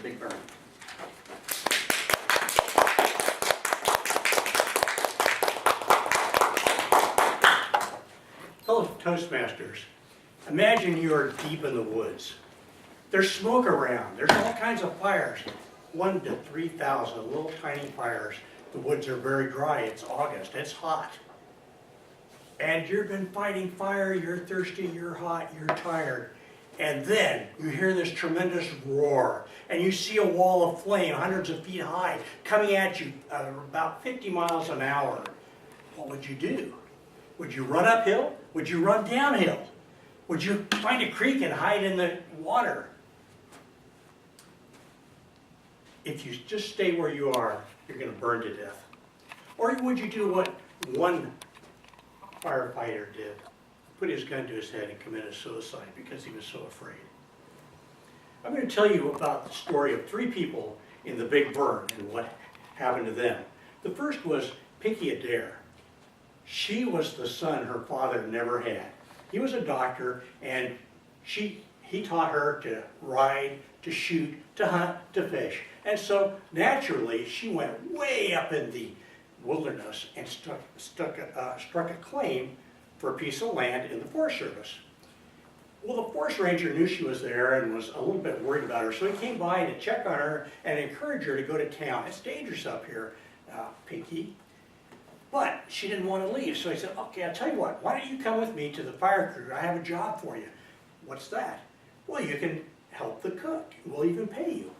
Big Burn. Fellow Toastmasters, imagine you are deep in the woods. There's smoke around. There's all kinds of fires. 1 to 3,000 little tiny fires. The woods are very dry. It's August. It's hot. And you've been fighting fire. You're thirsty. You're hot. You're tired. And then you hear this tremendous roar. And you see a wall of flame hundreds of feet high coming at you at about 50 miles an hour. What would you do? Would you run uphill? Would you run downhill? Would you find a creek and hide in the water? If you just stay where you are, you're going to burn to death. Or would you do what one firefighter did? Put his gun to his head and committed suicide because he was so afraid. I'm going to tell you about the story of 3 people in the Big Burn and what happened to them. The first was Pinky Adair. She was the son her father never had. He was a doctor, and he taught her to ride, to shoot, to hunt, to fish. And so naturally, she went way up in the wilderness and struck a claim for a piece of land in the Forest Service. Well, the forest ranger knew she was there and was a little bit worried about her, so he came by to check on her and encourage her to go to town. It's dangerous up here, Pinky. But she didn't want to leave, so he said, okay, I'll tell you what, why don't you come with me to the fire crew? I have a job for you. What's that? Well, you can help the cook. We'll even pay you.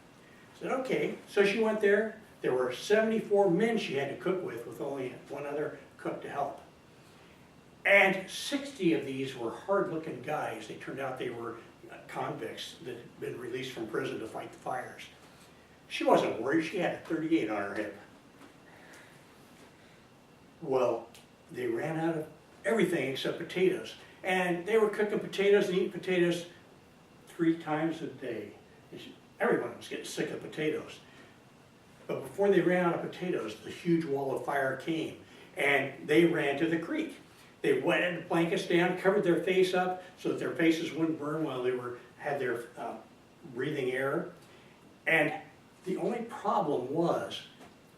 I said, okay. So she went there. There were 74 men she had to cook with only one other cook to help. And 60 of these were hard-looking guys. They turned out they were convicts that had been released from prison to fight the fires. She wasn't worried. She had a .38 on her hip. Well, they ran out of everything except potatoes. And they were cooking potatoes and eating potatoes 3 times a day. Everyone was getting sick of potatoes. But before they ran out of potatoes, the huge wall of fire came. And they ran to the creek. They wetted the blankets down, covered their face up so that their faces wouldn't burn while they had their breathing air. And the only problem was,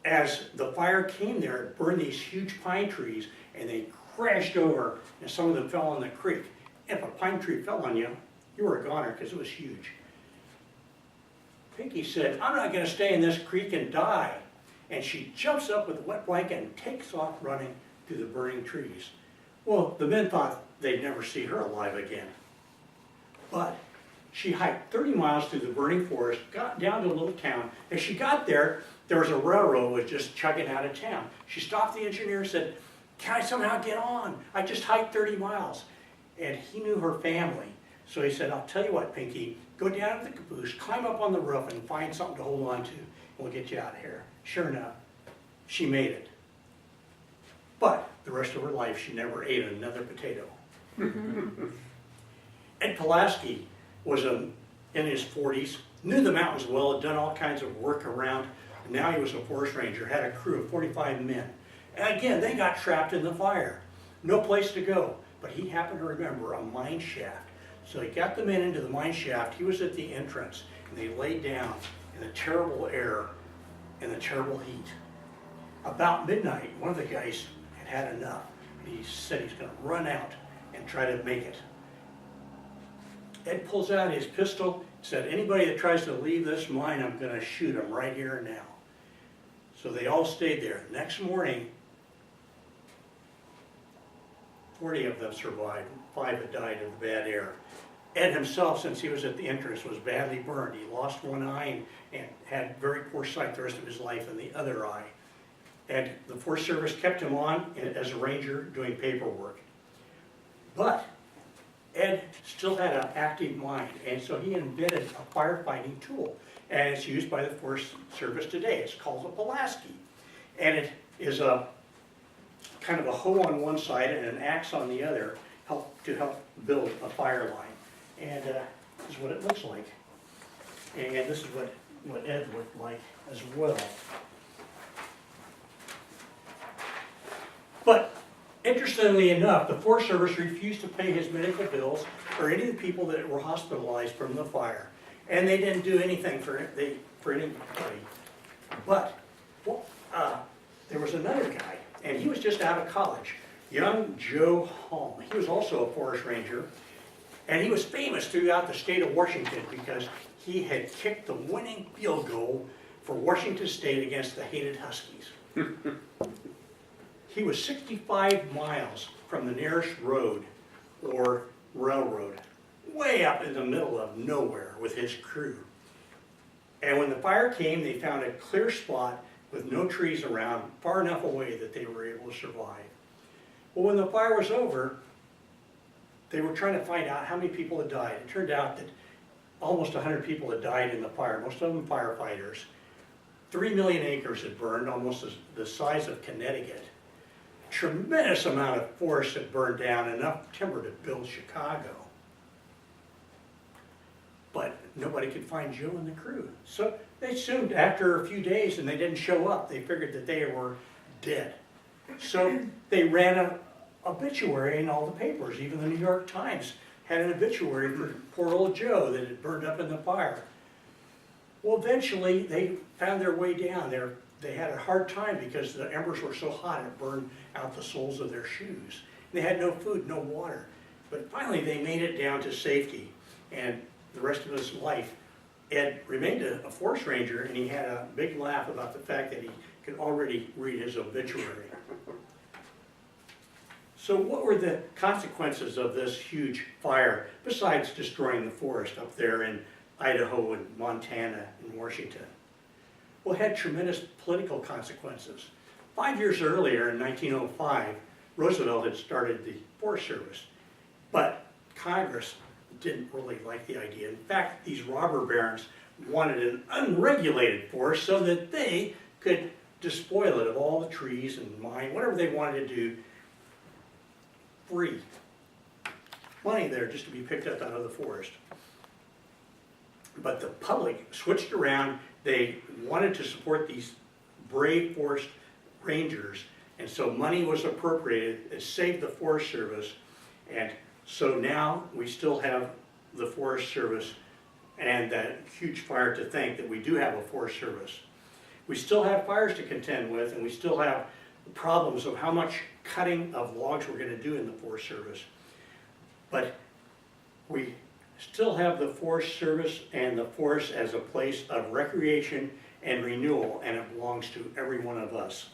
as the fire came there, it burned these huge pine trees, and they crashed over, and some of them fell in the creek. If a pine tree fell on you, you were a goner because it was huge. Pinky said, I'm not going to stay in this creek and die. And she jumps up with a wet blanket and takes off running through the burning trees. Well, the men thought they'd never see her alive again. But she hiked 30 miles through the burning forest, got down to a little town. As she got there, there was a railroad was just chugging out of town. She stopped the engineer and said, can I somehow get on? I just hiked 30 miles. And he knew her family. So he said, I'll tell you what, Pinky, go down to the caboose, climb up on the roof and find something to hold on to, and we'll get you out of here. Sure enough, she made it. But the rest of her life, she never ate another potato. Ed Pulaski was in his 40s, knew the mountains well, had done all kinds of work around. Now he was a forest ranger, had a crew of 45 men. And again, they got trapped in the fire. No place to go. But he happened to remember a mine shaft. So he got the men into the mine shaft. He was at the entrance, and they laid down in the terrible air and the terrible heat. About midnight, one of the guys had enough. And he said he's going to run out and try to make it. Ed pulls out his pistol, said, anybody that tries to leave this mine, I'm going to shoot him right here and now. So they all stayed there. Next morning, 40 of them survived. 5 had died of the bad air. Ed himself, since he was at the entrance, was badly burned. He lost one eye and had very poor sight the rest of his life in the other eye. And the Forest Service kept him on as a ranger doing paperwork. But Ed still had an active mind, and so he invented a firefighting tool. And it's used by the Forest Service today. It's called a Pulaski. And it is a kind of a hoe on one side and an axe on the other to help build a fire line. And this is what it looks like. And this is what Ed looked like as well. But interestingly enough, the Forest Service refused to pay his medical bills or any of the people that were hospitalized from the fire. and they didn't do anything for anybody. But well, there was another guy, and he was just out of college, young Joe Halm. He was also a forest ranger, and he was famous throughout the state of Washington because he had kicked the winning field goal for Washington State against the hated Huskies. He was 65 miles from the nearest road or railroad, way up in the middle of nowhere with his crew. And when the fire came, they found a clear spot with no trees around, far enough away that they were able to survive. Well, when the fire was over, they were trying to find out how many people had died. It turned out that almost 100 people had died in the fire, most of them firefighters. 3 million acres had burned, almost the size of Connecticut. Tremendous amount of forest had burned down, enough timber to build Chicago. But nobody could find Joe and the crew. So they assumed after a few days and they didn't show up, they figured that they were dead. So they ran an obituary in all the papers. Even the New York Times had an obituary for poor old Joe that had burned up in the fire. Well, eventually they found their way down there. They had a hard time because the embers were so hot it burned out the soles of their shoes. They had no food, no water. But finally they made it down to safety. And the rest of his life, Ed remained a forest ranger, and he had a big laugh about the fact that he could already read his obituary. So what were the consequences of this huge fire, besides destroying the forest up there in Idaho and Montana and Washington? Well, it had tremendous political consequences. 5 years earlier, in 1905, Roosevelt had started the Forest Service, but Congress didn't really like the idea. In fact, these robber barons wanted an unregulated forest so that they could despoil it of all the trees and mine, whatever they wanted to do, free. Money there just to be picked up out of the forest. But the public switched around. They wanted to support these brave forest rangers, and so money was appropriated. It saved the Forest Service, and so now we still have the Forest Service and that huge fire to thank that we do have a Forest Service. We still have fires to contend with, and we still have the problems of how much cutting of logs we're going to do in the Forest Service. But we still have the Forest Service and the forest as a place of recreation and renewal, and it belongs to every one of us.